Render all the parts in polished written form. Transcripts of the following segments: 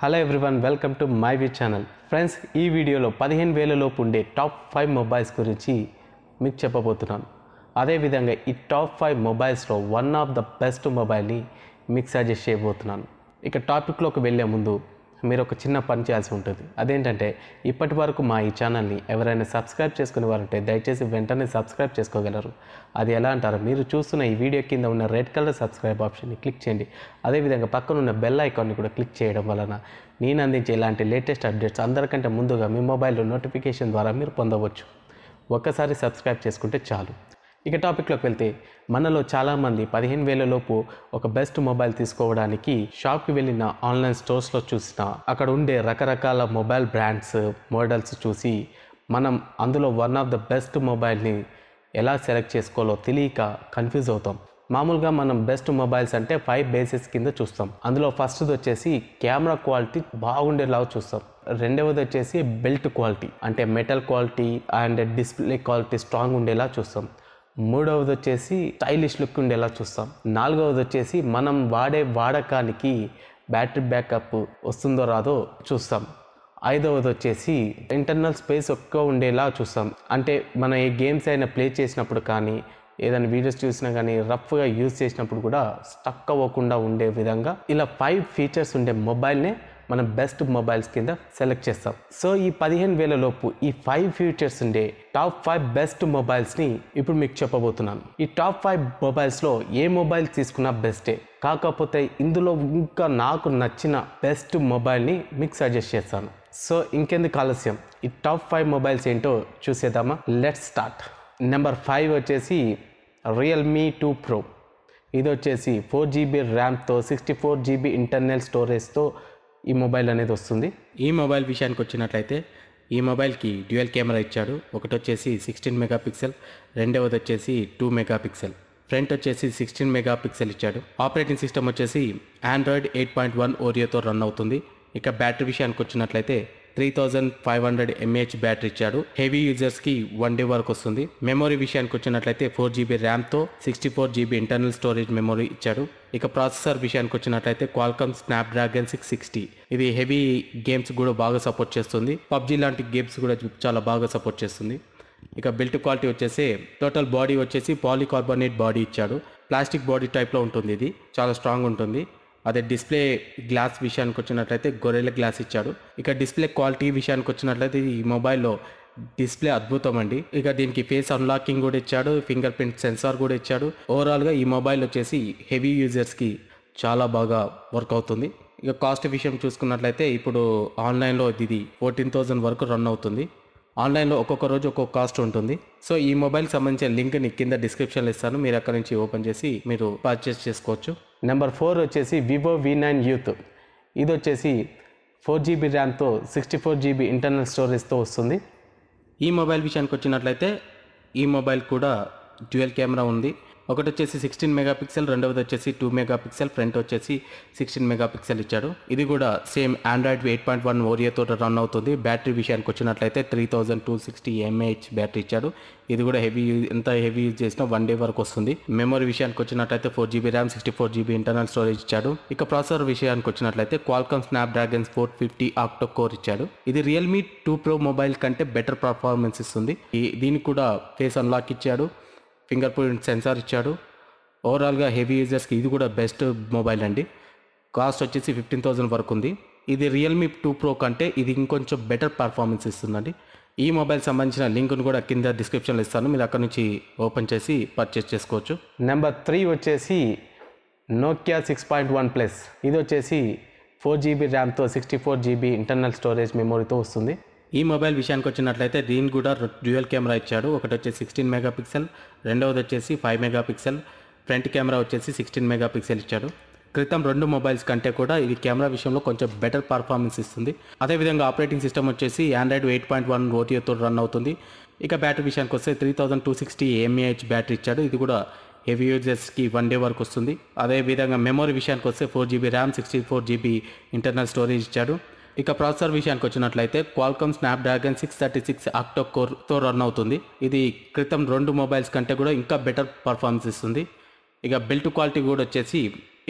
Hello everyone, welcome to my we channel. Friends, ఈ వీడియోలో 15,000 లోపు ఉండే టాప్ 5 మొబైల్స్ గురించి మీకు చెప్పబోతున్నాను. అదేవిధంగా ఈ టాప్ 5 మొబైల్స్లో వన్ ఆఫ్ ద బెస్ట్ మొబైల్ని మీకు సజెస్ట్ చేయబోతున్నాను. ఇక టాపిక్లోకి వెళ్ళే ముందు మీరు ఒక చిన్న పని చేయాల్సి ఉంటుంది. అదేంటంటే, ఇప్పటి వరకు మా ఈ ఛానల్ని ఎవరైనా సబ్స్క్రైబ్ చేసుకునే వారంటే దయచేసి వెంటనే సబ్స్క్రైబ్ చేసుకోగలరు. అది ఎలా అంటారు, మీరు చూస్తున్న ఈ వీడియో కింద ఉన్న రెడ్ కలర్ సబ్స్క్రైబ్ ఆప్షన్ని క్లిక్ చేయండి. అదేవిధంగా పక్కన ఉన్న బెల్ ఐకాన్ని కూడా క్లిక్ చేయడం వలన నేను అందించే ఇలాంటి లేటెస్ట్ అప్డేట్స్ అందరికంటే ముందుగా మీ మొబైల్లో నోటిఫికేషన్ ద్వారా మీరు పొందవచ్చు. ఒక్కసారి సబ్స్క్రైబ్ చేసుకుంటే చాలు. ఇక టాపిక్లోకి వెళ్తే, మనలో చాలామంది 15,000 లోపు ఒక బెస్ట్ మొబైల్ తీసుకోవడానికి షాప్కి వెళ్ళిన ఆన్లైన్ స్టోర్స్లో చూసిన అక్కడ ఉండే రకరకాల మొబైల్ బ్రాండ్స్ మోడల్స్ చూసి మనం అందులో వన్ ఆఫ్ ద బెస్ట్ మొబైల్ని ఎలా సెలెక్ట్ చేసుకోవాలో తెలియక కన్ఫ్యూజ్ అవుతాం. మామూలుగా మనం బెస్ట్ మొబైల్స్ అంటే 5 బేసిస్ కింద చూస్తాం. అందులో ఫస్ట్ది వచ్చేసి కెమెరా క్వాలిటీ బాగుండేలాగా చూస్తాం. రెండవది వచ్చేసి బిల్ట్ క్వాలిటీ అంటే metal quality and display quality strong ఉండేలా చూస్తాం. మూడవది వచ్చేసి స్టైలిష్ లుక్ ఉండేలా చూస్తాం. నాలుగవది వచ్చేసి మనం వాడే వాడకానికి బ్యాటరీ బ్యాకప్ వస్తుందో రాదో చూస్తాం. ఐదవది వచ్చేసి ఇంటర్నల్ స్పేస్ ఎక్కువ ఉండేలా చూస్తాం. అంటే మనం ఏ గేమ్స్ అయినా ప్లే చేసినప్పుడు కానీ ఏదైనా వీడియోస్ చూసినా కానీ రఫ్గా యూజ్ చేసినప్పుడు కూడా స్టక్ అవ్వకుండా ఉండే విధంగా ఇలా 5 ఫీచర్స్ ఉండే మొబైల్నే మనం బెస్ట్ మొబైల్స్ కింద సెలెక్ట్ చేస్తాం. సో ఈ 15,000 లోపు ఈ 5 ఫీచర్స్ ఉండే టాప్ 5 బెస్ట్ మొబైల్స్ని ఇప్పుడు మీకు చెప్పబోతున్నాను. ఈ టాప్ 5 మొబైల్స్లో ఏ మొబైల్ తీసుకున్నా బెస్టే, కాకపోతే ఇందులో ఇంకా నాకు నచ్చిన బెస్ట్ మొబైల్ని మీకు సజెస్ట్ చేస్తాను. సో ఇంకెందుకు ఆలస్యం, ఈ టాప్ 5 మొబైల్స్ ఏంటో చూసేద్దామా? Let's start. నెంబర్ 5 వచ్చేసి రియల్మీ 2 Pro. ఇది వచ్చేసి 4GB ర్యామ్తో 64GB ఇంటర్నల్ స్టోరేజ్తో ఈ మొబైల్ అనేది వస్తుంది. ఈ మొబైల్ విషయానికి వచ్చినట్లయితే ఈ మొబైల్కి డ్యూయల్ కెమెరా ఇచ్చాడు. ఒకటి వచ్చేసి 16 మెగాపిక్సెల్, రెండవది వచ్చేసి 2 మెగాపిక్సెల్, ఫ్రంట్ వచ్చేసి 16 మెగాపిక్సెల్ ఇచ్చాడు. ఆపరేటింగ్ సిస్టమ్ వచ్చేసి ఆండ్రాయిడ్ 8.1 ఓరియోతో రన్ అవుతుంది. ఇక బ్యాటరీ విషయానికి వచ్చినట్లయితే 3500 mAh బ్యాటరీ ఇచ్చాడు. హెవీ యూజర్స్కి 1 డే వరకు వస్తుంది. మెమొరీ విషయానికి వచ్చినట్లయితే 4GB ర్యామ్తో 64GB internal storage memory ఇచ్చాడు. ఇక ప్రాసెసర్ విషయానికి వచ్చినట్లయితే క్వాల్కామ్ స్నాప్డ్రాగన్ 660. ఇది హెవీ గేమ్స్ కూడా బాగా సపోర్ట్ చేస్తుంది. పబ్జీ లాంటి గేమ్స్ కూడా చాలా బాగా సపోర్ట్ చేస్తుంది. ఇక బిల్ట్ క్వాలిటీ వచ్చేసి టోటల్ బాడీ వచ్చేసి పాలీకార్బోనేట్ బాడీ ఇచ్చాడు. ప్లాస్టిక్ బాడీ టైప్లో ఉంటుంది. ఇది చాలా స్ట్రాంగ్ ఉంటుంది. అదే డిస్ప్లే గ్లాస్ విషయానికి వచ్చినట్లయితే గొరెల్ల గ్లాస్ ఇచ్చాడు. ఇక డిస్ప్లే క్వాలిటీ విషయానికి వచ్చినట్లయితే ఈ మొబైల్లో డిస్ప్లే అద్భుతం అండి. ఇక దీనికి ఫేస్ అన్లాకింగ్ కూడా ఇచ్చాడు, ఫింగర్ ప్రింట్ సెన్సార్ కూడా ఇచ్చాడు. ఓవరాల్గా ఈ మొబైల్ వచ్చేసి హెవీ యూజర్స్కి చాలా బాగా వర్క్ అవుతుంది. ఇక కాస్ట్ విషయం చూసుకున్నట్లయితే ఇప్పుడు ఆన్లైన్లో ఇది 14,000 వరకు రన్ అవుతుంది. ఆన్లైన్లో ఒక్కొక్క రోజు ఒక్కొక్క కాస్ట్ ఉంటుంది. సో ఈ మొబైల్కి సంబంధించిన లింక్ని కింద డిస్క్రిప్షన్లో ఇస్తాను, మీరు అక్కడ నుంచి ఓపెన్ చేసి మీరు పర్చేస్ చేసుకోవచ్చు. నెంబర్ 4 వచ్చేసి వివో V9 యూత్. ఇది వచ్చేసి 4GB ర్యామ్తో 64GB ఇంటర్నల్ స్టోరేజ్తో వస్తుంది. ఈ మొబైల్ విషయానికి వచ్చినట్లయితే ఈ మొబైల్ కూడా డ్యూయల్ కెమెరా ఉంది. ఒకటి వచ్చేసి 16 మెగాపిక్సెల్, రెండవది వచ్చేసి 2 మెగాపిక్సెల్, ఫ్రంట్ వచ్చేసి 16 మెగాపిక్సెల్ ఇచ్చాడు. ఇది కూడా సేమ్ ఆండ్రాయిడ్ 8.1 ఓరియోతో రన్ అవుతుంది. బ్యాటరీ విషయానికి వచ్చినట్లయితే 3260 mAh బ్యాటరీ ఇచ్చాడు. ఇది కూడా ఎంత హెవీ యూజ్ చేసినా 1 డే వరకు వస్తుంది. మెమరీ విషయానికి వచ్చినట్లయితే 4GB RAM 64GB internal storage ఇచ్చాడు. ఇక ప్రాసెసర్ విషయానికి వచ్చినట్లయితే క్వాల్కామ్ స్నాప్డ్రాగన్ 450 ఆక్టో కోర్ ఇచ్చాడు. ఇది రియల్మీ 2 Pro మొబైల్ కంటే బెటర్ పర్ఫార్మెన్స్ ఇస్తుంది. దీనికి కూడా ఫేస్ అన్లాక్ ఇచ్చాడు, ఫింగర్ ప్రింట్ సెన్సార్ ఇచ్చాడు. ఓవరాల్గా హెవీ యూజర్స్కి ఇది కూడా బెస్ట్ మొబైల్ అండి. కాస్ట్ వచ్చేసి 15,000 వరకు ఉంది. ఇది రియల్మీ 2 Pro కంటే ఇది ఇంకొంచెం బెటర్ పర్ఫార్మెన్స్ ఇస్తుందండి. ఈ మొబైల్ సంబంధించిన లింక్ను కూడా కింద డిస్క్రిప్షన్లో ఇస్తాను, మీరు అక్కడ నుంచి ఓపెన్ చేసి పర్చేస్ చేసుకోవచ్చు. నెంబర్ 3 వచ్చేసి నోకియా 6.1 Plus. ఇది వచ్చేసి 4GB ర్యామ్తో 64GB ఇంటర్నల్ స్టోరేజ్ మెమొరీతో వస్తుంది. ఈ మొబైల్ విషయానికి వచ్చినట్లయితే దీనికి కూడా డ్యూయల్ కెమెరా ఇచ్చాడు. ఒకటి వచ్చేసి 16 మెగాపిక్సెల్, రెండవది వచ్చేసి 5 మెగాపిక్సెల్, ఫ్రంట్ కెమెరా వచ్చేసి 16 మెగాపిక్సెల్ ఇచ్చాడు. క్రితం 2 మొబైల్స్ కంటే కూడా ఇది కెమెరా విషయంలో కొంచెం బెటర్ పర్ఫార్మెన్స్ ఇస్తుంది. అదేవిధంగా ఆపరేటింగ్ సిస్టమ్ వచ్చేసి ఆండ్రాయిడ్ 8.1 ఓరియోతో రన్ అవుతుంది. ఇక బ్యాటరీ విషయానికి వస్తే 3260 mAh బ్యాటరీ ఇచ్చాడు. ఇది కూడా హెవీ యూజర్స్కి 1 డే వరకు వస్తుంది. అదేవిధంగా మెమరీ విషయానికి వస్తే 4GB RAM 64GB internal storage ఇచ్చాడు. ఇక ప్రాసెసర్ విషయానికి వచ్చినట్లయితే క్వాల్కామ్ స్నాప్డ్రాగన్ 636 ఆక్టో కోర్తో రన్ అవుతుంది. ఇది క్రితం 2 మొబైల్స్ కంటే కూడా ఇంకా బెటర్ పర్ఫార్మెన్స్ ఇస్తుంది. ఇక బిల్ట్ క్వాలిటీ కూడా వచ్చేసి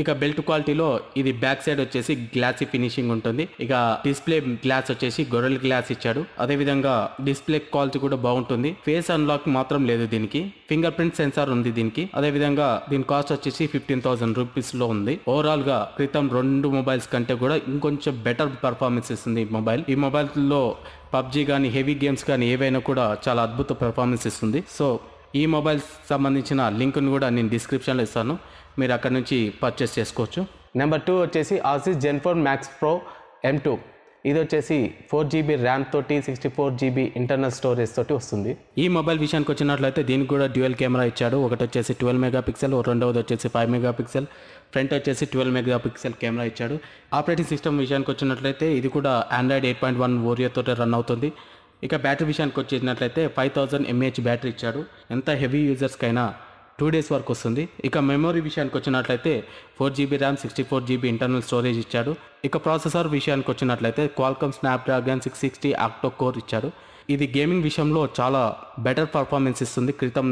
ఇక బిల్ట్ క్వాలిటీలో ఇది బ్యాక్ సైడ్ వచ్చేసి గ్లాసీ ఫినిషింగ్ ఉంటుంది. ఇక డిస్ప్లే గ్లాస్ వచ్చేసి గొర్రెల గ్లాస్ ఇచ్చాడు. అదే విధంగా డిస్ప్లే క్వాలిటీ కూడా బాగుంటుంది. ఫేస్ అన్లాక్ మాత్రం లేదు దీనికి. ఫింగర్ ప్రింట్ సెన్సార్ ఉంది దీనికి. అదే విధంగా దీని కాస్ట్ వచ్చేసి 15,000 రూపీస్ లో ఉంది. ఓవరాల్ గా క్రితం 2 మొబైల్స్ కంటే కూడా ఇంకొంచెం బెటర్ పర్ఫార్మెన్స్ ఇస్తుంది ఈ మొబైల్. ఈ మొబైల్ లో పబ్జీ కానీ హెవీ గేమ్స్ కానీ ఏవైనా కూడా చాలా అద్భుత పెర్ఫార్మెన్స్ ఇస్తుంది. సో ఈ మొబైల్ సంబంధించిన లింక్ను కూడా నేను డిస్క్రిప్షన్లో ఇస్తాను, మీరు అక్కడ నుంచి పర్చేస్ చేసుకోవచ్చు. నెంబర్ 2 వచ్చేసి ఆసిస్ Gen 4 Max Pro M2. ఇది వచ్చేసి 4GB ర్యామ్ తోటి 64GB ఇంటర్నల్ స్టోరేజ్ తోటి వస్తుంది. ఈ మొబైల్ విషయానికి వచ్చినట్లయితే దీనికి కూడా డ్యూయల్ కెమెరా ఇచ్చాడు. ఒకటి వచ్చేసి 12 మెగాపిక్సెల్, రెండవది వచ్చేసి 5 మెగాపిక్సెల్, ఫ్రంట్ వచ్చేసి 12 మెగాపిక్సెల్ కెమెరా ఇచ్చాడు. ఆపరేటింగ్ సిస్టమ్ విషయానికి వచ్చినట్లయితే ఇది కూడా Android 8.1 Oreo తోటి రన్ అవుతుంది. ఇక బ్యాటరీ విషయానికి వచ్చేసినట్లయితే 5000 mAh బ్యాటరీ ఇచ్చాడు. ఎంత హెవీ యూజర్స్కైనా 2 days వరకు వస్తుంది. ఇక మెమరీ విషయానికి వచ్చినట్లయితే 4GB RAM 64GB internal storage ఇచ్చాడు. ఇక ప్రాసెసర్ విషయానికి వచ్చినట్లయితే Qualcomm Snapdragon 660 ఆక్టో కోర్ ఇచ్చాడు. ఇది గేమింగ్ విషయంలో చాలా బెటర్ పర్ఫార్మెన్స్ ఇస్తుంది. క్రితం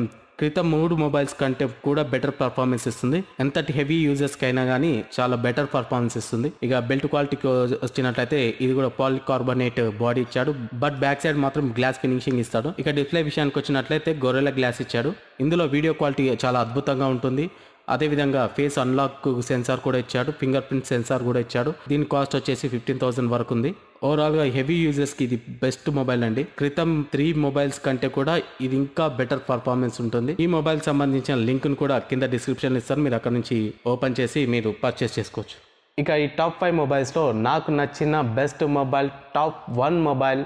3 మొబైల్స్ కంటే కూడా బెటర్ పర్ఫార్మెన్స్ ఇస్తుంది. ఎంతటి హెవీ యూజర్స్కి అయినా కానీ చాలా బెటర్ పర్ఫార్మెన్స్ ఇస్తుంది. ఇక బిల్ట్ క్వాలిటీకి వచ్చినట్లయితే ఇది కూడా పాలికార్బోనేట్ బాడీ ఇచ్చాడు, బట్ బ్యాక్ సైడ్ మాత్రం గ్లాస్ ఫినిషింగ్ ఇస్తాడు. ఇక డిస్ప్లే విషయానికి వచ్చినట్లయితే గొర్రెల గ్లాస్ ఇచ్చాడు. ఇందులో వీడియో క్వాలిటీ చాలా అద్భుతంగా ఉంటుంది. అదేవిధంగా ఫేస్ అన్లాక్ సెన్సార్ కూడా ఇచ్చాడు, ఫింగర్ ప్రింట్ సెన్సార్ కూడా ఇచ్చాడు. దీని కాస్ట్ వచ్చేసి 15,000 వరకు ఉంది. ఓవరాల్గా హెవీ యూజర్స్కి ఇది బెస్ట్ మొబైల్ అండి. క్రితం 3 మొబైల్స్ కంటే కూడా ఇది ఇంకా బెటర్ పర్ఫార్మెన్స్ ఉంటుంది. ఈ మొబైల్ సంబంధించిన లింక్ను కూడా కింద డిస్క్రిప్షన్లో ఇస్తాను, మీరు అక్కడ నుంచి ఓపెన్ చేసి మీరు పర్చేస్ చేసుకోవచ్చు. ఇక ఈ టాప్ 5 మొబైల్స్లో నాకు నచ్చిన best mobile top 1 mobile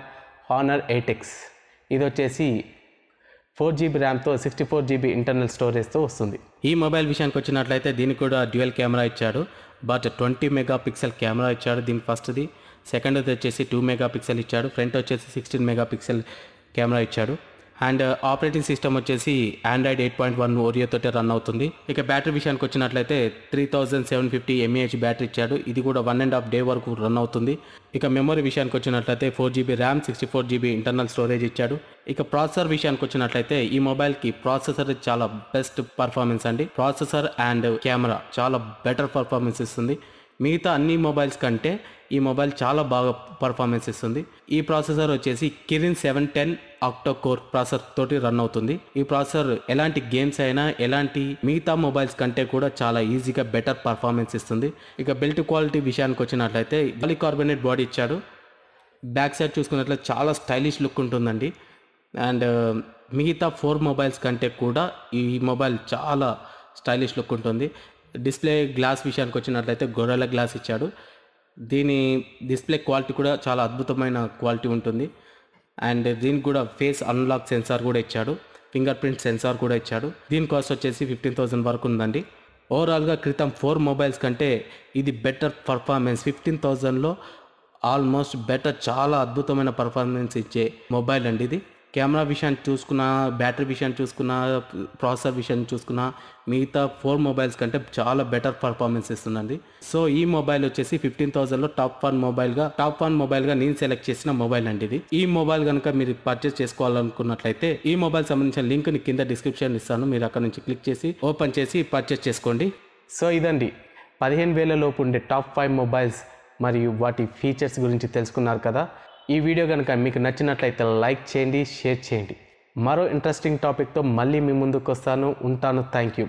Honor 8X. ఇది వచ్చేసి 4GB ర్యామ్తో 64GB ఇంటర్నల్ స్టోరేజ్తో వస్తుంది. ఈ మొబైల్ విషయానికి వచ్చినట్లయితే దీనికి కూడా డ్యూయల్ కెమెరా ఇచ్చాడు, బట్ 20 మెగాపిక్సెల్ కెమెరా ఇచ్చాడు. దీని ఫస్ట్ది, సెకండ్ది వచ్చేసి 2 మెగాపిక్సెల్ ఇచ్చాడు, ఫ్రంట్ వచ్చేసి 16 మెగాపిక్సెల్ కెమెరా ఇచ్చాడు. అండ్ ఆపరేటింగ్ సిస్టమ్ వచ్చేసి Android 8.1 Oreo తోటే రన్ అవుతుంది. ఇక బ్యాటరీ విషయానికి వచ్చినట్లయితే 3750 mAh బ్యాటరీ ఇచ్చాడు. ఇది కూడా 1.5 day వరకు రన్ అవుతుంది. ఇక మెమరీ విషయానికి వచ్చినట్లయితే 4GB RAM 64GB internal storage ఇచ్చాడు. ఇక ప్రాసెసర్ విషయానికి వచ్చినట్లయితే ఈ మొబైల్కి ప్రాసెసర్ చాలా బెస్ట్ పర్ఫార్మెన్స్ అండి. ప్రాసెసర్ అండ్ కెమెరా చాలా బెటర్ పర్ఫార్మెన్స్ ఇస్తుంది. మిగతా అన్ని మొబైల్స్ కంటే ఈ మొబైల్ చాలా బాగా పర్ఫార్మెన్స్ ఇస్తుంది. ఈ ప్రాసెసర్ వచ్చేసి Kirin 710 ఆక్టో కోర్ ప్రాసెసర్ తోటి రన్ అవుతుంది. ఈ ప్రాసెసర్ ఎలాంటి గేమ్స్ అయినా ఎలాంటి మిగతా మొబైల్స్ కంటే కూడా చాలా ఈజీగా బెటర్ పర్ఫార్మెన్స్ ఇస్తుంది. ఇక బిల్ట్ క్వాలిటీ విషయానికి వచ్చినట్లయితే పాలికార్బోనేట్ బాడీ ఇచ్చాడు. బ్యాక్ సైడ్ చూసుకున్నట్లయితే చాలా స్టైలిష్ లుక్ ఉంటుందండి. అండ్ మిగతా 4 మొబైల్స్ కంటే కూడా ఈ మొబైల్ చాలా స్టైలిష్ లుక్ ఉంటుంది. డిస్ప్లే గ్లాస్ విషయానికి వచ్చినట్లయితే గొర్రెల గ్లాస్ ఇచ్చాడు. దీని డిస్ప్లే క్వాలిటీ కూడా చాలా అద్భుతమైన క్వాలిటీ ఉంటుంది. అండ్ దీనికి కూడా ఫేస్ అన్లాక్ సెన్సార్ కూడా ఇచ్చాడు, ఫింగర్ ప్రింట్ సెన్సార్ కూడా ఇచ్చాడు. దీని కాస్ట్ వచ్చేసి 15,000 వరకు ఉందండి. ఓవరాల్గా క్రితం 4 మొబైల్స్ కంటే ఇది బెటర్ పర్ఫార్మెన్స్. 15,000లో ఆల్మోస్ట్ బెటర్, చాలా అద్భుతమైన పర్ఫార్మెన్స్ ఇచ్చే మొబైల్ అండి ఇది. కెమెరా విషయాన్ని చూసుకున్నా, బ్యాటరీ విషయాన్ని చూసుకున్నా, ప్రాసెసర్ విషయాన్ని చూసుకున్నా మిగతా 4 మొబైల్స్ కంటే చాలా బెటర్ పర్ఫార్మెన్స్ ఇస్తుందండి. సో ఈ మొబైల్ వచ్చేసి 15,000లో టాప్ 1 మొబైల్గా నేను సెలెక్ట్ చేసిన మొబైల్ అండి ఇది. ఈ మొబైల్ కనుక మీరు పర్చేస్ చేసుకోవాలనుకున్నట్లయితే ఈ మొబైల్ సంబంధించిన లింక్ని కింద డిస్క్రిప్షన్ ఇస్తాను, మీరు అక్కడ నుంచి క్లిక్ చేసి ఓపెన్ చేసి పర్చేస్ చేసుకోండి. సో ఇదండి 15,000 లోపు ఉండే టాప్ 5 మొబైల్స్ మరియు వాటి ఫీచర్స్ గురించి తెలుసుకున్నారు కదా. ఈ వీడియో కనుక మీకు నచ్చినట్లయితే లైక్ చేయండి, షేర్ చేయండి. మరో ఇంట్రెస్టింగ్ టాపిక్తో మళ్ళీ మీ ముందుకు వస్తాను. ఉంటాను. Thank you.